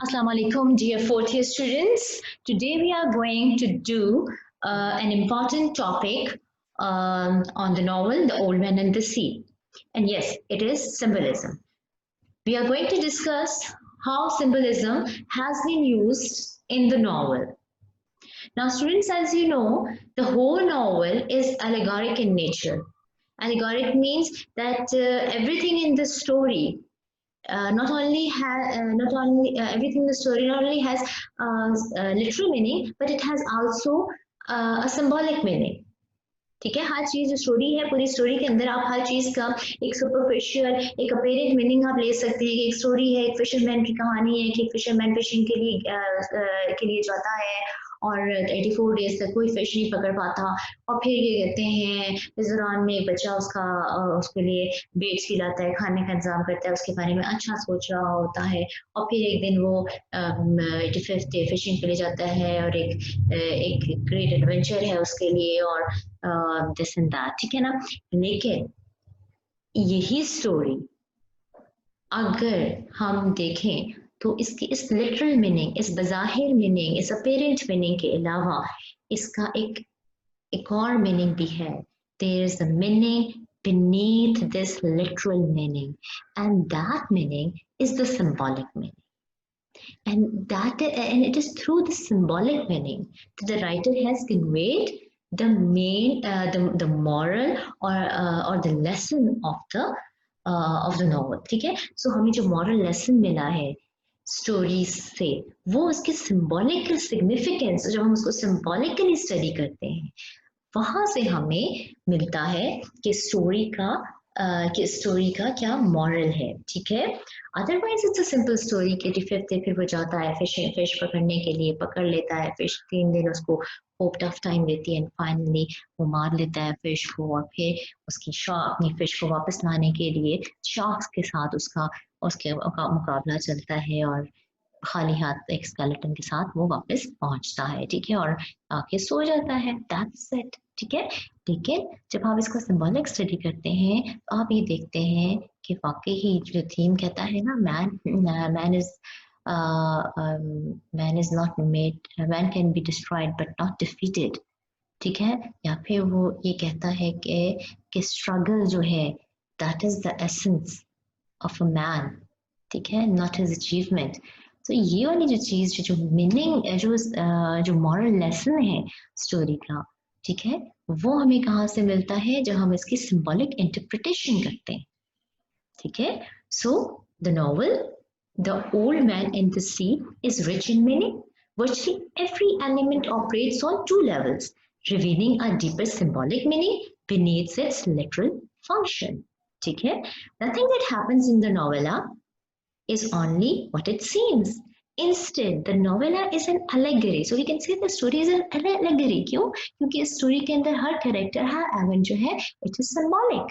Assalamu alaikum, dear fourth year students. Today we are going to do an important topic on the novel The Old Man and the Sea. And yes, it is symbolism. We are going to discuss how symbolism has been used in the novel. Now, students, as you know, the whole novel is allegoric in nature. Allegoric means that everything in the story not only everything in the story not only has literal meaning, but it has also a symbolic meaning. ठीक है, हर चीज जो story है, पूरी story के अंदर आप हर चीज का एक सुपरफिशियल एक अपेरेंट मीनिंग आप ले सकते हैं कि एक स्टोरी है, एक फिशरमैन की कहानी है कि एक फिशरमैन फिशिंग के लिए जाता है और 84 डेज तक कोई फिश नहीं पकड़ पाता और फिर ये कहते हैं इस दौरान में एक बच्चा उसके लिए बेट्स खिलाता है, खाने का इंतजाम करता है, उसके बारे में अच्छा सोच रहा होता है और फिर एक दिन वो 85th डे फिशिंग के लिए जाता है और एक ग्रेट एडवेंचर है उसके लिए और दिस एंड दैट, ठीक है ना। लेकिन यही स्टोरी अगर हम देखें तो इसकी इस लिटरल मीनिंग, इस बज़ाहिर मीनिंग, इस अपेरेंट मीनिंग के अलावा इसका एक और मीनिंग भी है. There is a meaning beneath this literal meaning, and that meaning is the symbolic meaning. And it is through the symbolic meaning that the writer has conveyed the the moral or the lesson of the novel. ठीक है, so हमें जो moral lesson मिला है stories से वो उसके symbolical significance, जब हम उसको सिंबॉलिकली स्टडी करते हैं वहां से हमें मिलता है कि स्टोरी का क्या मॉरल है. ठीक है, otherwise it's a simple story कि 85th डे फिर वो जाता है फिश पकड़ने के लिए, पकड़ लेता है फिश, 3 दिन उसको होप टफ टाइम देती है एंड फाइनली वो मार लेता है फिश को और फिर उसकी अपनी फिश को वापस लाने के लिए शार्क्स के साथ उसके मुकाबला चलता है और खाली हाथ एक स्केलेटन के साथ वो वापस पहुंचता है. ठीक है, और आके सो जाता है. That's it. ठीक है, लेकिन जब आप इसको सिंबॉलिक स्टडी करते हैं तो आप ये देखते हैं कि वाकई ही जो थीम कहता है ना, man can be destroyed but not defeated. ठीक है, या फिर वो ये कहता है कि स्ट्रगल जो है that is the essence of a man. ठीक है, नॉट हिज अचीवमेंट. तो ये वाली जो चीज जो मीनिंग जो मॉरल लेसन है स्टोरी का, ठीक है, वो हमें कहाँ से मिलता है? जब हम इसकी सिंबॉलिक इंटरप्रिटेशन करते हैं. ठीक है, so the novel the old man in the sea is rich in meaning. Virtually every element operates on two levels, revealing a deeper symbolic meaning beneath its literal function. ठीक है, nothing that happens in the novella is only what it seems. Instead, the novella is an allegory. So we can say the story is an allegory. क्यों? क्योंकि इस story के अंदर हर character, हर event जो है, it is symbolic.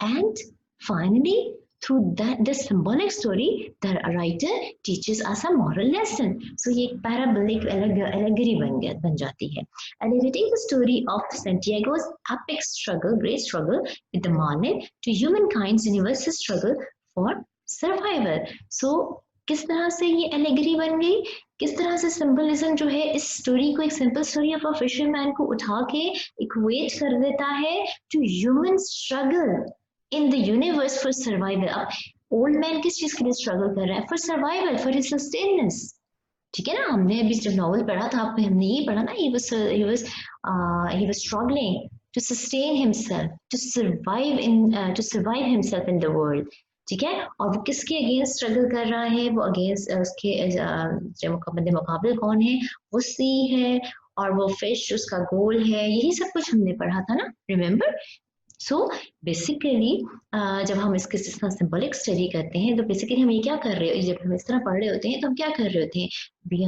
And finally, through this symbolic story, the writer teaches us a moral lesson. So ये एक parabolic allegory बन जाती है. Elevating the story of Santiago's epic struggle, great struggle with the Marlin to humankind's universal struggle for survival. So किस तरह से ये allegory बन गई, किस तरह से सिंबलिज्म जो है इस स्टोरी को, एक simple story of a fisherman को उठा के इक्वेट कर देता है to human struggle in the universe for survival. अब ओल्ड मैन किस चीज के लिए स्ट्रगल कर रहा है? For survival, for his sustenance. ठीक है ना, हमने अभी जब नॉवल पढ़ा था हमने ये पढ़ा ना, he was struggling to sustain himself, to survive himself in the world. ठीक है, और वो किसके अगेंस्ट स्ट्रगल कर रहा है? वो अगेंस्ट उसके मुकाबले कौन है? वो सी है और वो फिश उसका गोल है. यही सब कुछ हमने पढ़ा था ना, रिमेम्बर? सो बेसिकली जब हम इसके सिंबॉलिक स्टडी करते हैं तो बेसिकली हम ये क्या कर रहे हैं, जब हम इस तरह पढ़ रहे होते हैं तो हम क्या कर रहे होते हैं? We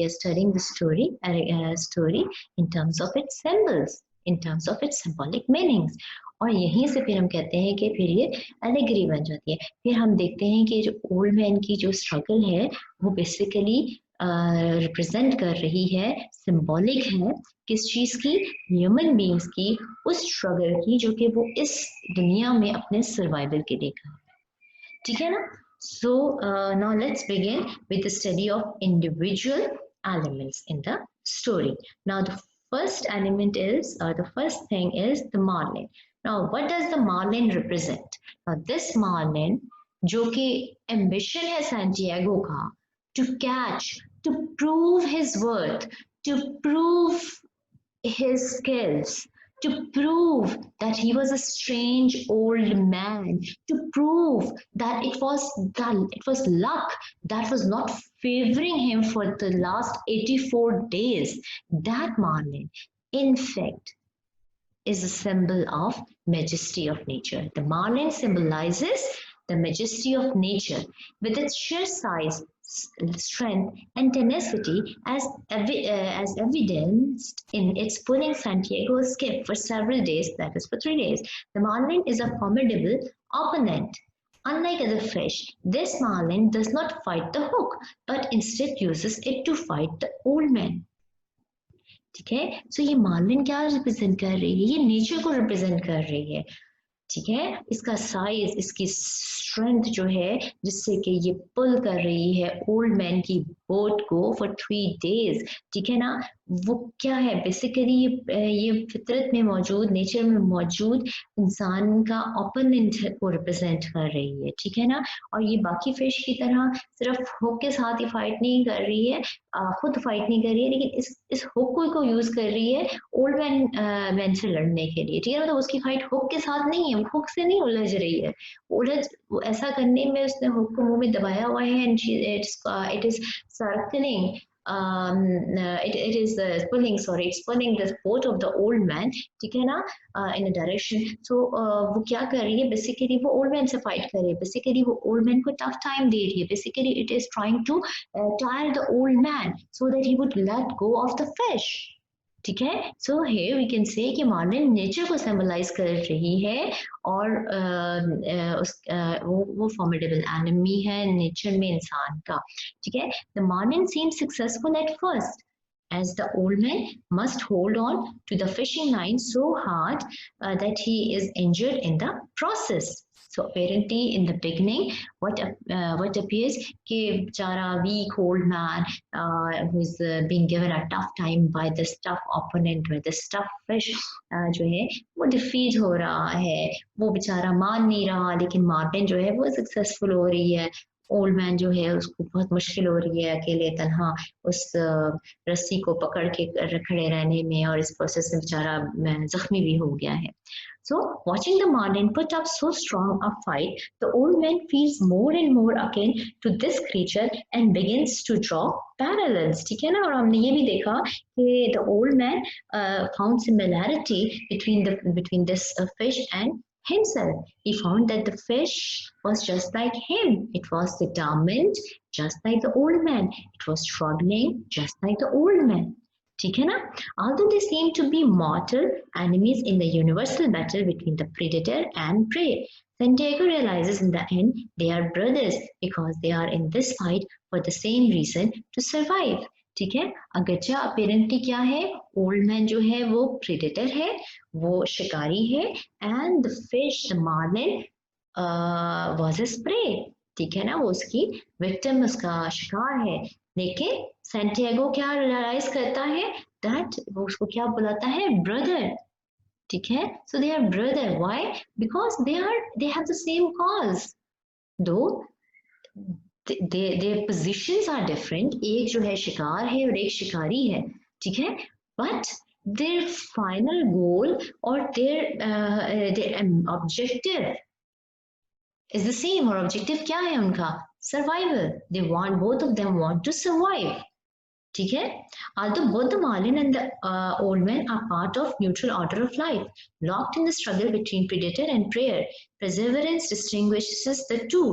are studying the story in terms of its symbols, in terms of its symbolic meanings. और यहीं से फिर हम कहते हैं कि फिर ये एलेगरी बन जाती है. फिर हम देखते हैं कि जो ओल्ड मैन की जो स्ट्रगल है वो बेसिकली रिप्रेजेंट कर रही है, सिंबॉलिक है किस चीज की? ह्यूमन बीइंग्स की, उस स्ट्रगल की जो कि वो इस दुनिया में अपने सर्वाइवल के लिए कर. ठीक है ना? So now let's begin with the study of individual elements in the story. Now the first element is, the first thing is the marlin. Now what does the marlin represent? Now this marlin जो कि ambition है Santiago का, to catch, to prove his worth, to prove his skills, to prove that he was a strange old man, to prove that it was luck that was not favoring him for the last 84 days. That Marlin, in fact, is a symbol of majesty of nature. The Marlin symbolizes the majesty of nature with its sheer size, strength, and tenacity as evidenced in its pulling Santiago's skip for several days, that is for 3 days. The Marlin is a formidable opponent. Unlike other fish, this marlin does not fight the hook, but instead uses it to fight the old man. ठीक है, सो ये Marlin क्या represent कर रही है? ये nature को represent कर रही है, ठीक है। इसका साइज, इसकी स्ट्रेंथ जो है जिससे कि ये पुल कर रही है ओल्ड मैन की बोट को फॉर 3 days, ठीक है ना। वो क्या है बेसिकली, ये फितरत में मौजूद, नेचर में मौजूद इंसान का ओपोनेंट को रिप्रेजेंट कर रही है, ठीक है ना। और ये बाकी फिश की तरह सिर्फ हुक के साथ ही फाइट नहीं कर रही है, खुद फाइट नहीं कर रही है, लेकिन इस हुक को यूज कर रही है ओल्ड मैन से लड़ने के लिए, ठीक है। मतलब उसकी फाइट हुक के साथ नहीं है, हुक से नहीं उलझ रही है, ऐसा करने में उसने हुक को मुंह में दबाया हुआ है, and it is circling, it is pulling, sorry, it's pulling the boat of the old man, ठीक है ना, in a direction. So वो क्या कर रही है बेसिकली, वो ओल्ड मैन से फाइट कर रही है, बेसिकली वो ओल्ड मैन को टफ टाइम दे रही है, basically it is trying to tire the old man so that he would let go of the fish, ठीक है। सो here we can say कि मार्लिन नेचर को सिंबलाइज कर रही है, और वो फॉर्मिडेबल एनिमी है नेचर में इंसान का, ठीक है। The marlin seem successful at first as the old man must hold on to the fishing line so hard that he is injured in the process. So apparently in the beginning, what appears कि बेचारा weak old man who is being given a tough time by this tough opponent, by this tough fish, जो है वो defeat हो रहा है, वो बेचारा मान नहीं रहा, लेकिन मार्टिन जो है वो सक्सेसफुल हो रही है। ओल्ड मैन जो है उसको बहुत मुश्किल हो रही है अकेले तन्हा उस रस्सी को पकड़ के खड़े रहने में, और इस प्रोसेस में बेचारा जख्मी भी हो गया है। So watching the marlin put up so strong a fight, the old man feels more and more akin to this creature and begins to draw parallels, ठीक है ना। और हमने ये भी देखा कि the old man found similarity between this fish and himself. He found that the fish was just like him. It was determined just like the old man. It was struggling just like the old man. ठीक है ना। Although they seem to be mortal enemies in the universal battle between the predator and prey, Santiago realizes in the end they are brothers because they are in this fight for the same reason, to survive. ठीक है। अगरचे apparently क्या है, old man जो है वो predator है, वो शिकारी है, and the fish, the marlin was his prey, ठीक है ना, वो उसकी विक्टिम, उसका शिकार है। लेकिन सैंटियागो क्या रियलाइज करता है, दैट वो उसको क्या बुलाता है, ब्रदर, ठीक है। So they are brother, why? Because they have the same cause, though their positions are different, एक जो है शिकार है और एक शिकारी है, ठीक है, but their final goal or their objective is the same. और objective क्या है उनका? Survival. They want, both of them want to survive, ठीक है। Although both the marlin and the old man are part of neutral order of life, locked in the struggle between predator and prey, perseverance distinguishes the two.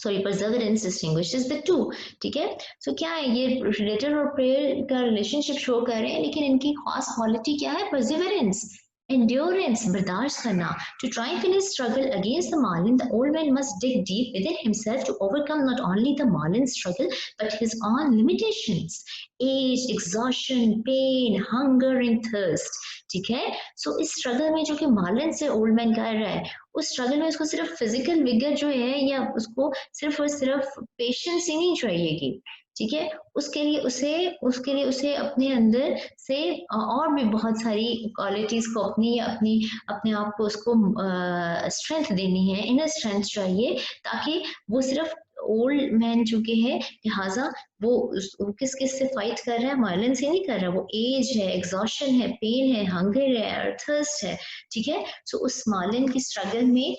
Perseverance distinguishes the two, ठीक है। सो क्या है, ये predator और pray का relationship show कर रहे हैं, लेकिन इनकी खास क्वालिटी क्या है, परसिवरेंस, endurance, बर्दाश्त करना। To triumph in his struggle against the marlin, the old man must dig deep within himself to overcome not only the marlin's struggle but his own limitations, age, exhaustion, pain, hunger and thirst, ठीक है। सो इस struggle में जो कि Marlin से old man कर रहा है, उस स्ट्रगल में उसको सिर्फ फिजिकल विगर जो है या उसको सिर्फ और सिर्फ पेशेंस ही नहीं चाहिएगी, ठीक है, उसके लिए उसे अपने अंदर से और भी बहुत सारी क्वालिटीज को अपनी अपनी अपने आप को उसको स्ट्रेंथ देनी है, इनर स्ट्रेंथ चाहिए, ताकि वो सिर्फ ओल्ड मैन चुके हैं, लिहाजा वो किस किस से फाइट कर रहा है, वायलेंस से नहीं कर रहा, वो एज है, एग्जॉशन है, पेन है, हंगर है, थर्स्ट है, ठीक है। सो उस मालिन की स्ट्रगल में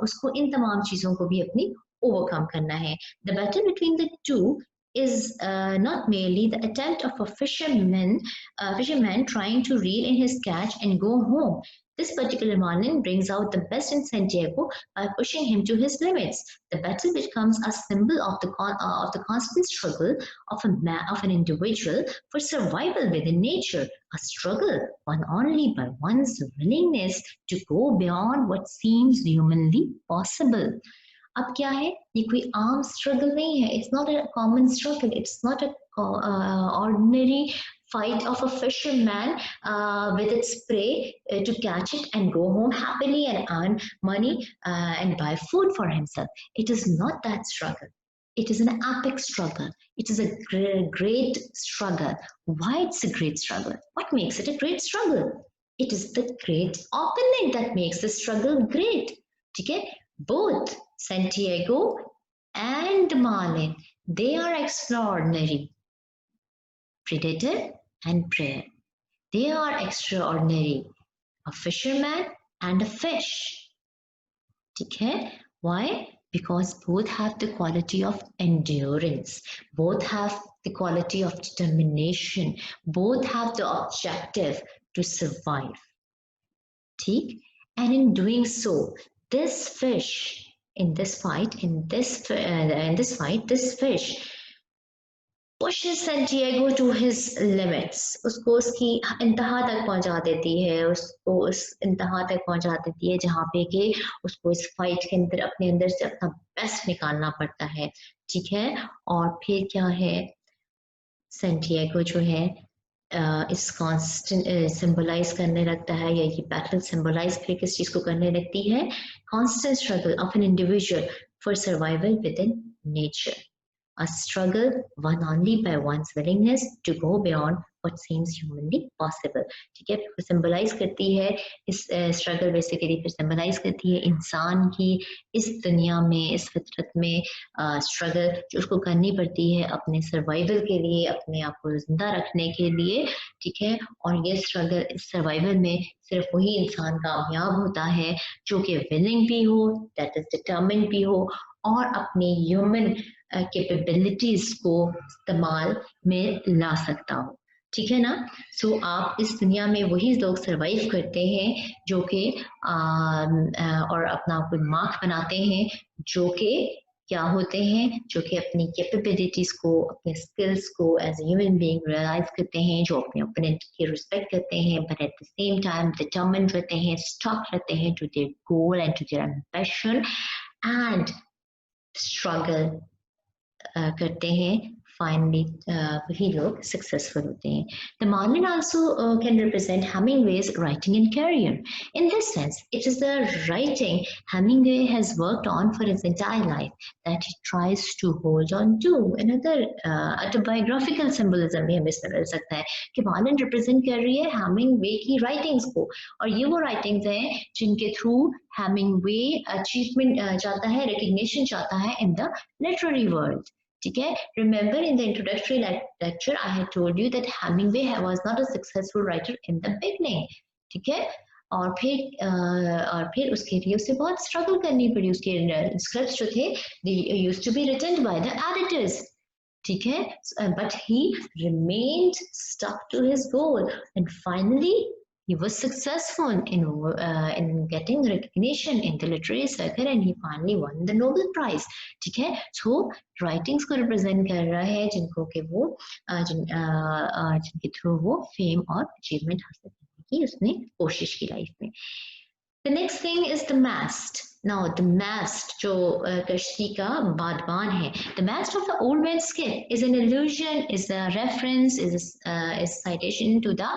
उसको इन तमाम चीजों को भी अपनी ओवरकम करना है। The battle between the two is not merely the attempt of a fisherman trying to reel in his catch and go home. This particular Marlin brings out the best in Santiago by pushing him to his limits. The battle becomes a symbol of the constant struggle of an individual for survival within nature, a struggle won only by one's willingness to go beyond what seems humanly possible. अब क्या है, ये कोई आम struggle नहीं है, it's not a common struggle, it's not a ordinary fight of a fisherman with its prey to catch it and go home happily and earn money and buy food for himself. It is not that struggle. It is an epic struggle. It is a great struggle. Why it's a great struggle? What makes it a great struggle? It is the great opponent that makes the struggle great. Okay? Both Santiago and Marlin, they are extraordinary. Predator and prey. They are extraordinary. A fisherman and a fish. Okay? Why? Because both have the quality of endurance. Both have the quality of determination. Both have the objective to survive. Okay? And in doing so, this fish in this fight, this fish pushes Santiago to his limits. उसको उसकी इंतहा तक पहुंचा देती है, उसको उस इंतहा तक पहुंचा देती है जहाँ पे कि उसको इस फाइट के अंदर अपने अंदर से अपना बेस्ट निकालना पड़ता है, ठीक है। और फिर क्या है, सेंटियागो जो है इस कांस्टेंट सिंबलाइज करने लगता है, या ये बैटल सिंबलाइज फिर किस चीज को करने लगती है, constant struggle of an individual for survival with in nature, a struggle won only by one's willingness to go beyond what seems humanly possible. ठीक है, फिर सिंबलाइज करती है इस स्ट्रगल, बेसिकली फिर सिंबलाइज करती है इंसान की इस दुनिया में, इस फितरत में स्ट्रगल जो उसको करनी पड़ती है अपने सर्वाइवल के लिए, अपने आप को जिंदा रखने के लिए, ठीक है। और ये स्ट्रगल, इस सर्वाइवल में सिर्फ वही इंसान कामयाब होता है जो कि विलिंग भी हो, दैट इज डिटरमिन्ड भी हो, और अपनी ह्यूमन कैपेबिलिटीज को इस्तेमाल में ला सकता हो, ठीक है ना। सो आप इस दुनिया में वही लोग सरवाइव करते हैं जो कि और अपना कोई मार्क बनाते हैं, जो कि क्या होते हैं, जो कि अपनी कैपेबिलिटीज को, अपने स्किल्स को as a human being realise करते हैं, जो अपने ओपोनेंट की रिस्पेक्ट करते हैं, but at the same time determined रहते हैं, स्टक रहते हैं to their goal and to their ambition, and struggle करते हैं, finally वही लोग successful होते हैं. The Marlin also can represent Hemingway's writing and career. In this sense, it is the writing Hemingway has worked on for his entire life that he tries to hold on to. Another autobiographical symbolism भी हमें इसमें मिल सकता है कि Marlin represent कर रही है Hemingway की writings को, और ये वो writings हैं जिनके through Hemingway achievement चाहता है, recognition चाहता है in the literary world. ठीक है, remember in the introductory lecture I had told you that Hemingway was not a successful writer in the beginning. ठीक है, और फिर उसके लिए उसे बहुत स्ट्रगल करनी पड़ी, उसके स्क्रिप्ट्स जो थे they used to be written by the editors. ठीक है, but he remained stuck to his goal and finally he was successful in getting recognition in the literary circle and he finally won the Nobel Prize. ठीक है, so writings को represent कर रहा है जिनको कि वो जिनके थ्रू वो फेम और अचीवमेंट हासिल करने की उसने कोशिश की लाइफ में. The next thing is the mast. Now the mast जो कश्ती का बादबान है, the mast of the old man's skiff is an allusion, is a reference, is citation to the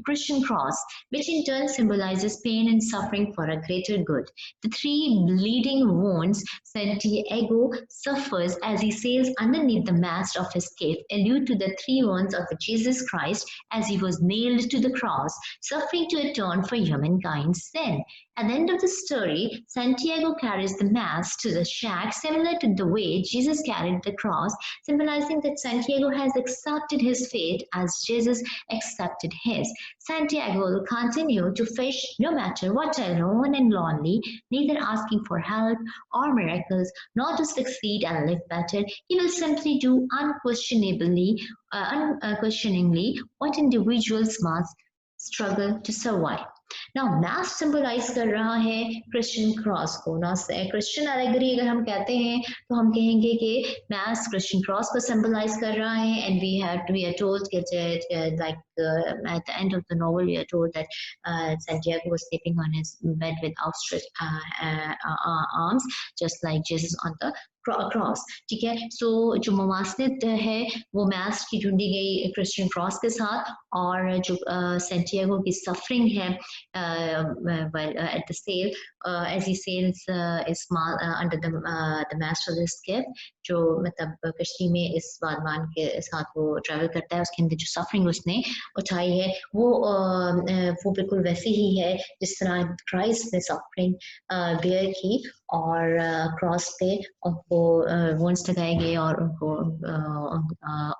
Christian cross, which in turn symbolizes pain and suffering for a greater good. The three bleeding wounds Santiago suffers as he sails underneath the mast of his skiff allude to the three wounds of Jesus Christ as he was nailed to the cross, suffering to atone for humankind's sin. At the end of the story, Santiago carries the mass to the shack, similar to the way Jesus carried the cross, symbolizing that Santiago has accepted his fate as Jesus accepted his. Santiago will continue to fish no matter what, alone and lonely, neither asking for help or miracles, nor to succeed and live better. He will simply do unquestioningly what individuals must struggle to survive. Now mass symbolize कर रहा है Christian cross को. ना Christian allegory अगर हम कहते हैं तो हम कहेंगे कि mass क्रिश्चियन क्रॉस को symbolize कर रहा है, and we are told that like at the end of the novel we are told that Santiago was sleeping on his bed with outstretched arms, just like Jesus on the cross. ठीक है, सो जो मुमासलत है वो mess की ढूंढी गई Christian cross के साथ, और जो सेंटियागो की सफरिंग है at the sail as he sails under the mast of the skip, जो मतलब कश्ती में इस बादमान के साथ वो ट्रैवल करता है, उसके अंदर जो सफरिंग उसने उठाई है वो बिल्कुल वैसे ही है जिस तरह क्राइस्ट ने सफरिंग बेयर की, और क्रॉस पे उनको वोन्स लगाए गए और उनको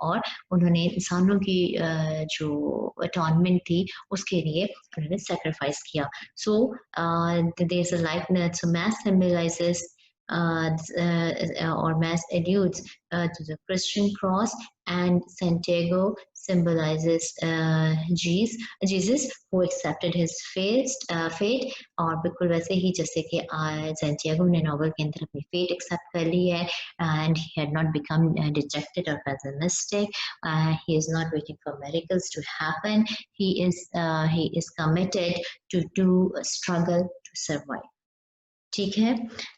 और उन्होंने इंसानों की जो अटॉनमेंट थी उसके लिए उन्होंने सेक्रीफाइस किया. So there is a likeness. So mass symbolises or mass alludes to the Christian cross, and Santiago symbolizes Jesus who accepted his fate. और बिल्कुल वैसे ही जैसे कि सेंटियागो ने नोवेल के अंदर अपनी फेट एक्सेप्ट कर ली है, and he had not become dejected or pessimistic. He is not waiting for miracles to happen. He is committed to do a struggle to survive. ठीक है.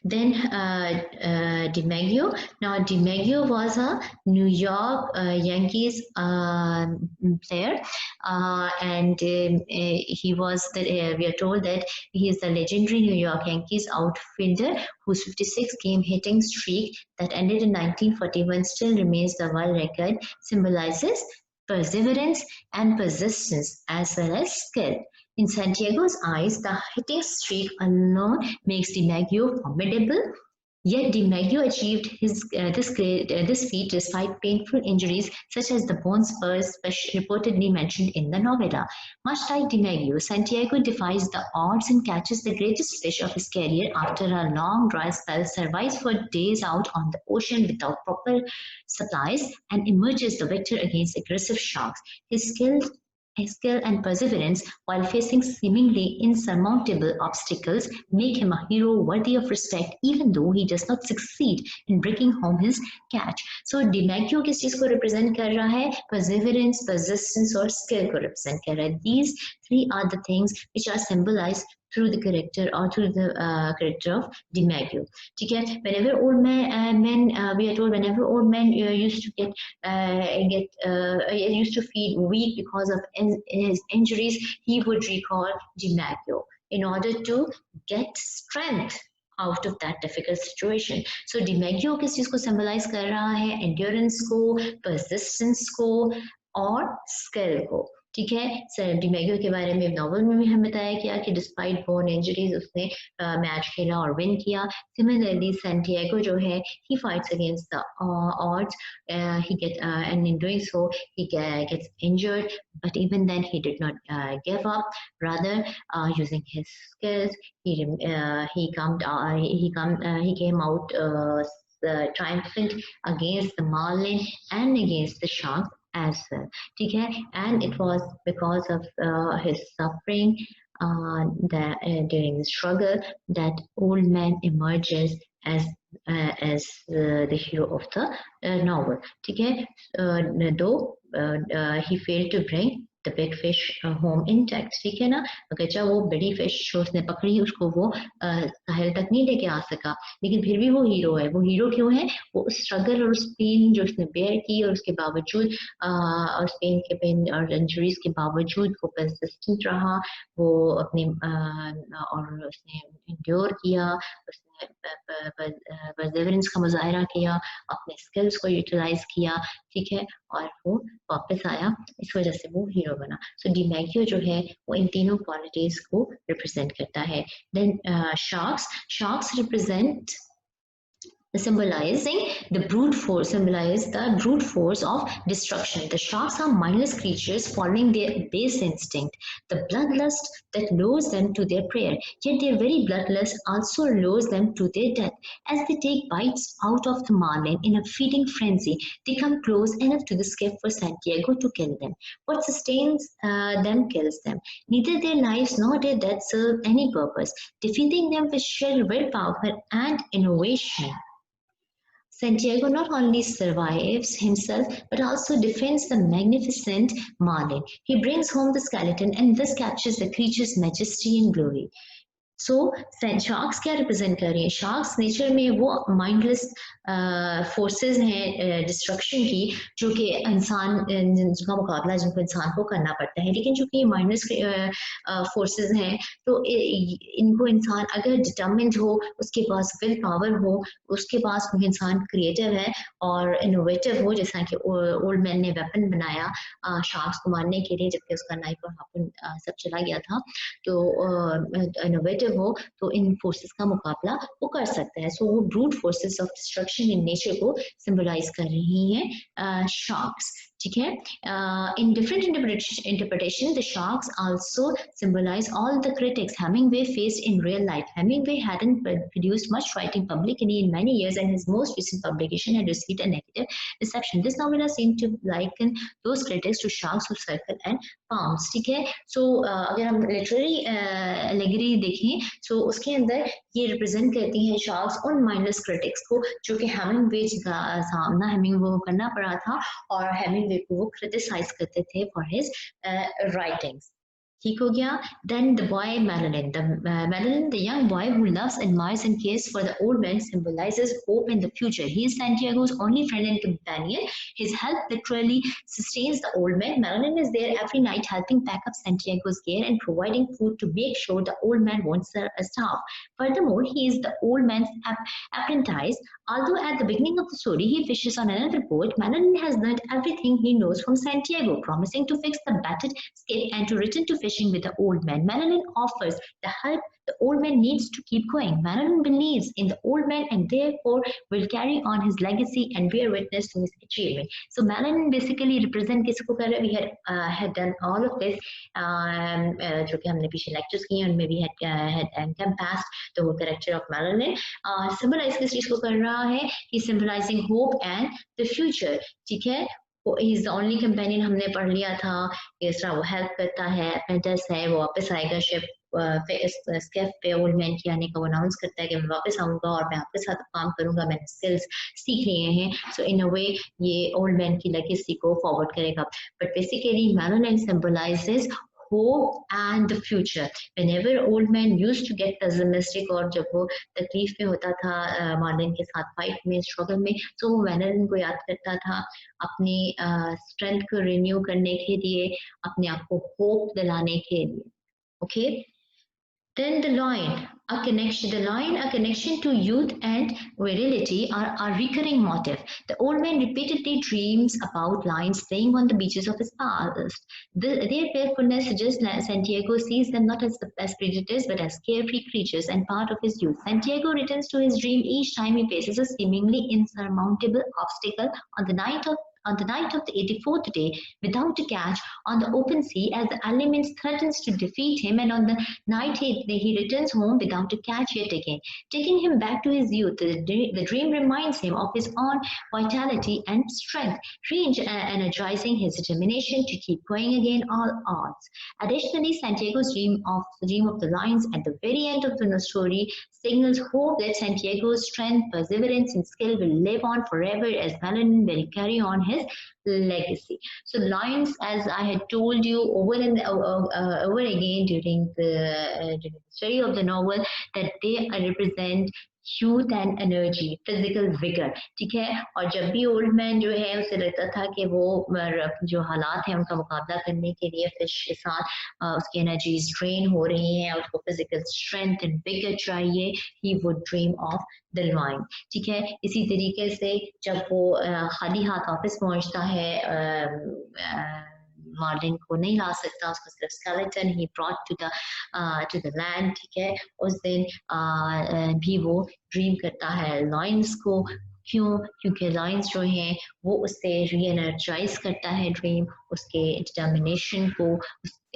Then DiMaggio. Now DiMaggio was a New York Yankees player, and he was we are told that he is the legendary New York Yankees outfielder whose 56-game hitting streak that ended in 1941 still remains the world record, symbolizes perseverance and persistence as well as skill. In Santiago's eyes, the hitting streak alone makes DiMaggio formidable. Yet DiMaggio achieved this feat despite painful injuries such as the bone spurs reportedly mentioned in the novella. Much like DiMaggio, Santiago defies the odds and catches the greatest fish of his career after a long dry spell, survives for days out on the ocean without proper supplies, and emerges the victor against aggressive sharks. His skill and perseverance while facing seemingly insurmountable obstacles make him a hero worthy of respect, even though he does not succeed in bringing home his catch. So DiMaggio किस चीज को represent कर रहा है? Perseverance, persistence और skill को represent कर रहा है. These three are the things which are symbolized through the character or through the character of DiMaggio. ठीक है. Whenever old men we are told whenever old men used to feel weak because of his injuries, he would recall DiMaggio in order to get strength out of that difficult situation. So DiMaggio किस चीज को symbolize कर रहा है? Endurance को, persistence को और skill को. ठीक है. DiMaggio के बारे में नॉवल में भी हमें बताया गया कि डिस्पाइट बोन इंजरीज उसने मैच खेला और विन किया. सिमिलरली Santiago जो है he fights against the odds, and in doing so he gets injured, but even then he did not give up. Rather, using his skills, he came out triumphant against the marlin and against the shark as well. ठीक है. And it was because of his suffering during the struggle that old man emerges as the hero of the novel. ठीक है. Though he failed to bring the big fish home intact, ठीक है ना. अगर चाहे वो बड़ी fish जो उसने पकड़ी उसको वो साहिल तक नहीं लेके आ सका, लेकिन फिर भी वो हीरो है. वो हीरो क्यों है? वो उस स्ट्रगल और उस पेन जो उसने बेयर की और उसके बावजूद और पेन के पेन और इंजरीज के बावजूद वो परसिस्टेंट रहा. वो अपने और उसने इंड्योर किया, उसने परसेवरेंस का मुजाहरा किया, अपने स्किल्स को यूटिलाइज किया, ठीक है, और वो वापस आया. इस वजह से वो हीरो बना. सो डिमैगियो जो है वो इन तीनों क्वालिटीज को रिप्रेजेंट करता है. Then sharks represent symbolize the brute force of destruction. The sharks are mindless creatures following their base instinct, the bloodlust that lures them to their prey. Yet their very bloodlust also lures them to their death. As they take bites out of the marlin in a feeding frenzy, they come close enough to the skiff for Santiago to kill them. What sustains them kills them. Neither their lives nor their death serve any purpose. Defeating them with sheer willpower and innovation, Santiago not only survives himself but also defends the magnificent marlin. He brings home the skeleton and thus captures the creature's majesty and glory. So sharks क्या represent कर रही है? Sharks nature में वो mindless forces हैं destruction की, जो कि इंसान जिनका मुकाबला जिनको इंसान को करना पड़ता है. लेकिन चूंकि ये माइंडलेस फोर्सेस हैं तो इनको इंसान अगर डिटर्मिन्ड हो, उसके पास विल पावर हो, उसके पास इंसान क्रिएटिव है और इनोवेटिव हो, जैसा कि ओल्ड मैन ने वेपन बनाया शार्क्स को मारने के लिए जबकि उसका नाइफ और हार्पून सब चला गया था, तो इनोवेटिव हो तो इन फोर्सेस का मुकाबला वो कर सकता है. सो वो brute forces of destruction in nature को सिंबलाइज कर रही हैं शार्क्स, ठीक है. In different interpretation, the sharks also symbolize all the critics Hemingway faced in real life. Hemingway hadn't produced much writing publicly in many years, and his most recent publication had received a negative reception. This novella seemed to liken those critics to sharks who circle and pounce, ठीक है. So अगर हम literary allegory देखें तो उसके अंदर ये represent करती हैं शार्क्स उन माइंडलेस क्रिटिक्स को जो कि हेमिंगवे का सामना हेमिंगवे को करना पड़ा था और हेमिंगवे को वो क्रिटिसाइज करते थे फॉर हिज राइटिंग्स. ठीक हो गया. Then the boy Madeline, the young boy who loves, admires, and cares for the old man, symbolizes hope in the future. He is Santiago's only friend and companion. His help literally sustains the old man. Madeline is there every night, helping pack up Santiago's gear and providing food to make sure the old man won't starve. Furthermore, he is the old man's apprentice. Although at the beginning of the story he fishes on another boat, Madeline has learned everything he knows from Santiago, promising to fix the battered skiff and to return to fishing with the old man. Madeline offers the help the old man needs to keep going. Madeline believes in the old man and therefore will carry on his legacy and bear witness to his achievement. So Madeline basically represent किसको कर रहा है? We had done all of this जो कि हमने पीछे lectures किए हैं उनमें we had encompassed the whole character of Madeline. Symbolize किस चीज को कर रहा है? He's symbolizing hope and the future, ठीक है. He is the only companion, हमने पढ़ लिया था. इस तरह वो हेल्प करता है, अप्रेंटिस है, वो वापस आएगा शिप स्केफ पे ओल्ड मैन के आने का वो अनाउंस करता है कि मैं वापस आऊंगा और मैं आपके साथ काम करूंगा, मैंने स्किल्स सीख लिए हैं. सो इन अ वे ये ओल्ड मैन की लेगेसी को फॉरवर्ड करेगा. But basically Madeline symbolizes hope and the future. Whenever old man used to get pessimistic और जब वो तकलीफ में होता था मार्लिन के साथ फाइट में स्ट्रगल में, तो वो Madeline को याद करता था अपनी स्ट्रेंथ को रिन्यू करने के लिए, अपने आप को होप दिलाने के लिए. Okay. Then the line, a connection to youth and virility are a recurring motif. The old man repeatedly dreams about lions playing on the beaches of his past. Their playfulness suggests that Santiago sees them not as predators but as carefree creatures and part of his youth. Santiago returns to his dream each time he faces a seemingly insurmountable obstacle on the night of the 84th day without a catch on the open sea as the elements threatens to defeat him, and on the night he returns home without a catch yet again, taking him back to his youth. The dream reminds him of his own vitality and strength, re-energizing his determination to keep going against all odds. Additionally, Santiago's dream of the lions at the very end of the story signals hope that Santiago's strength, perseverance, and skill will live on forever as Madeline will carry on his his legacy. So lions, as I had told you over and over again during the study of the novel, that they represent youth and energy, physical vigour, ठीक है. और जब भी old man जो है उसे लगता था कि वो जो हालात हैं उनका मुकाबला करने के लिए फिश के साथ उसकी एनर्जीज ड्रेन हो रही हैं, उसको फिजिकल स्ट्रेंथ एंड विगर चाहिए, he would dream of the lion, ठीक है. इसी तरीके से जब वो खाली हाथ वापस पहुंचता है, मार्लिन को नहीं ला सकता, उसको सिर्फ स्केलेटन ही ब्रॉट टू द लैंड, ठीक है. उस दिन भी वो ड्रीम करता है लायंस को. क्यों? क्योंकि लायंस जो हैं वो उससे रीएनर्जाइज करता है ड्रीम, उसके डिटर्मिनेशन को,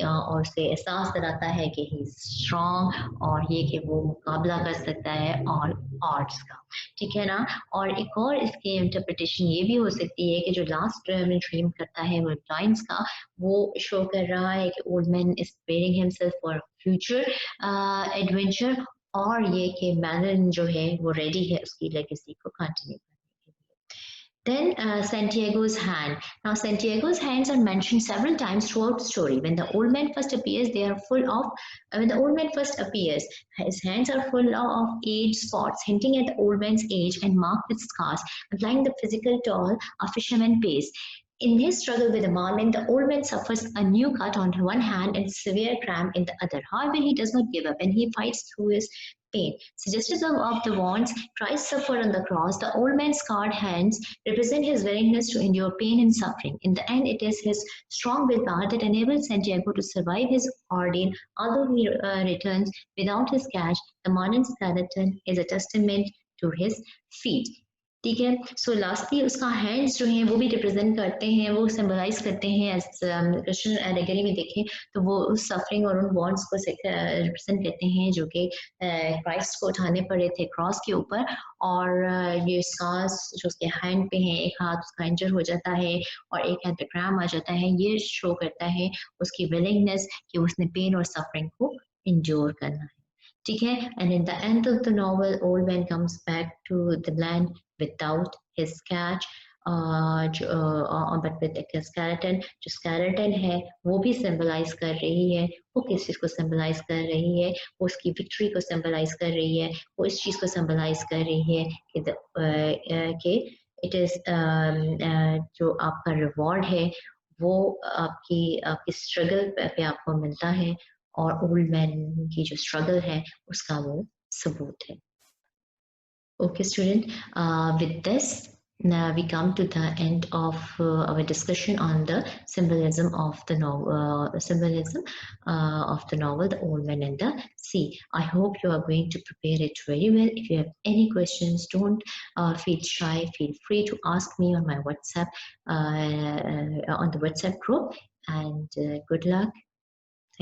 और उसे एहसास दिलाता है कि ही इज स्ट्रॉन्ग, और ये कि वो मुकाबला कर सकता है और ऑड्स का, ठीक है ना. और एक और इसकी इंटरप्रिटेशन ये भी हो सकती है कि जो लास्ट में ड्रीम करता है वो लायंस का, वो शो कर रहा है कि old man is preparing himself for future adventure, और ये कि मैलन जो है वो रेडी है उसकी लेगेसी को कंटिन्यू करने के लिए. Then Santiago's hand. Now Santiago's hands are mentioned several times throughout the story. When the old man first appears, they are full of. When the old man first appears, his hands are full of age spots, hinting at the old man's age and marked with scars, implying the physical toll a fisherman pays. In his struggle with the marlin, the old man suffers a new cut on one hand and severe cramp in the other. However, he does not give up and he fights through his pain. Suggestive of the wounds Christ suffered on the cross, the old man's scarred hands represent his willingness to endure pain and suffering. In the end, it is his strong willpower that enables Santiago to survive his ordeal. Although he returns without his catch, the marlin skeleton is a testament to his feat. ठीक है. सो lastly उसका hands जो हैं वो भी represent करते हैं, वो सिंबलाइज करते हैं. एज क्रिश्चियन एलेगरी में देखें तो वो उस सफरिंग और उन बॉन्ड्स को रिप्रेजेंट करते हैं जो कि क्राइस्ट को उठाने पड़े थे क्रॉस के ऊपर. और ये स्कार्स जो उसके हैंड पे हैं, एक हाथ उसका इंजर हो जाता है और एक हाथ पे क्रैम्प आ जाता है, ये शो करता है उसकी विलिंगनेस कि उसने पेन और सफरिंग को इंजोर करना है, ठीक है. And in the end of the novel, old man comes back to the land without his catch, but with a skeleton. जो skeleton है वो भी symbolize कर रही है, वो किस चीज़ को symbolize कर रही है, वो उसकी victory को symbolize कर रही है, वो इस चीज़ को symbolize कर रही है कि it is जो आपका reward है वो आपकी struggle पे आपको मिलता है, और ओल्ड मैन की जो स्ट्रगल है उसका वो सबूत है. Okay, student, with this we come to the end of our discussion on the symbolism of the novel, The Old Man and the Sea. I hope you are going to prepare it very well. If you have any questions, don't feel shy. Feel free to ask me on my WhatsApp, on the WhatsApp group. And good luck.